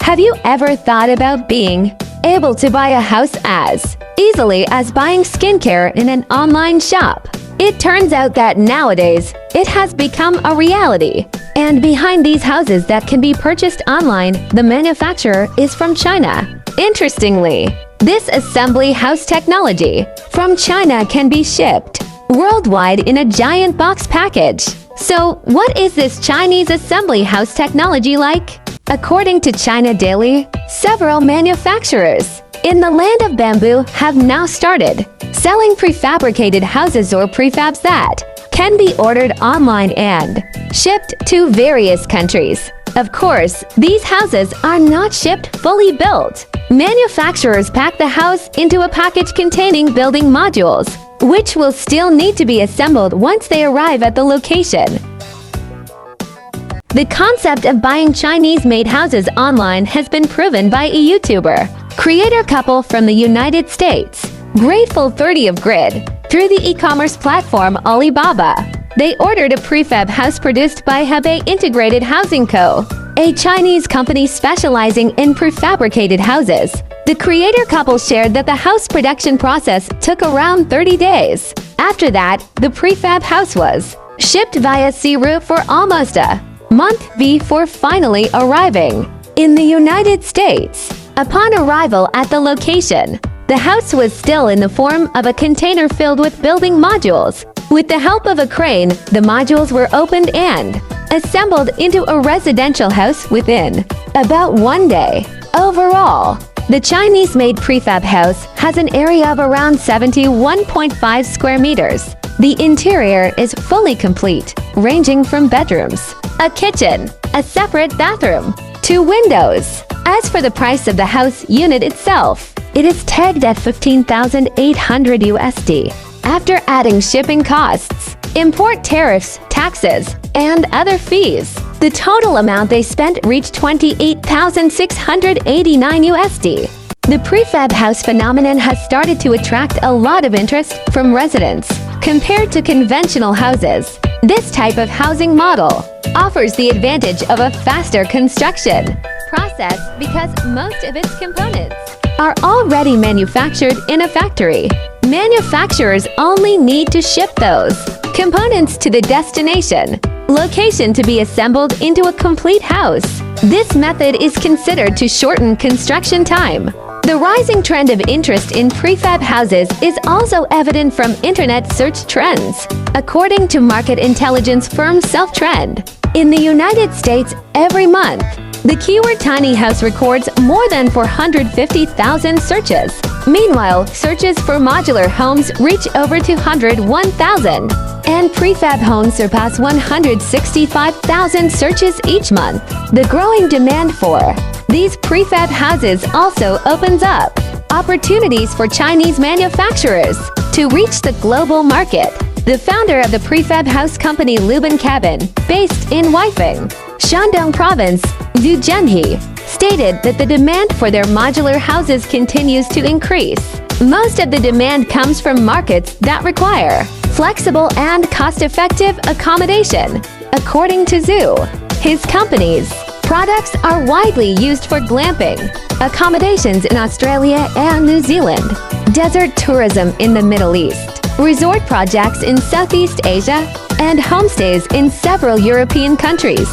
Have you ever thought about being able to buy a house as easily as buying skincare in an online shop? It turns out that nowadays, it has become a reality. And behind these houses that can be purchased online, the manufacturer is from China. Interestingly, this assembly house technology from China can be shipped worldwide in a giant box package. So, what is this Chinese assembly house technology like? According to China Daily, several manufacturers in the land of bamboo have now started selling prefabricated houses or prefabs that can be ordered online and shipped to various countries. Of course, these houses are not shipped fully built. Manufacturers pack the house into a package containing building modules, which will still need to be assembled once they arrive at the location. The concept of buying Chinese-made houses online has been proven by a YouTuber, creator couple from the United States, Grateful 30 of Grid, through the e-commerce platform Alibaba. They ordered a prefab house produced by Hebei Integrated Housing Co., a Chinese company specializing in prefabricated houses. The creator couple shared that the house production process took around 30 days. After that, the prefab house was shipped via sea route for almost a month before finally arriving in the United States. Upon arrival at the location, the house was still in the form of a container filled with building modules. With the help of a crane, the modules were opened and assembled into a residential house within about 1 day. Overall, the Chinese-made prefab house has an area of around 71.5 square meters. The interior is fully complete, ranging from bedrooms, a kitchen, a separate bathroom, 2 windows. As for the price of the house unit itself, it is tagged at $15,800 USD. After adding shipping costs, import tariffs, taxes, and other fees, the total amount they spent reached $28,689 USD. The prefab house phenomenon has started to attract a lot of interest from residents. Compared to conventional houses, this type of housing model offers the advantage of a faster construction process because most of its components are already manufactured in a factory. Manufacturers only need to ship those components to the destination location to be assembled into a complete house. This method is considered to shorten construction time. The rising trend of interest in prefab houses is also evident from internet search trends. According to market intelligence firm Self-Trend, in the United States every month, the keyword tiny house records more than 450,000 searches. Meanwhile, searches for modular homes reach over 201,000, and prefab homes surpass 165,000 searches each month. The growing demand for these prefab houses also opens up opportunities for Chinese manufacturers to reach the global market. The founder of the prefab house company Luban Cabin, based in Weifang, Shandong Province, Zhu Zhenhe, stated that the demand for their modular houses continues to increase. Most of the demand comes from markets that require flexible and cost-effective accommodation. According to Zhu, his company's products are widely used for glamping, accommodations in Australia and New Zealand, desert tourism in the Middle East, resort projects in Southeast Asia, and homestays in several European countries.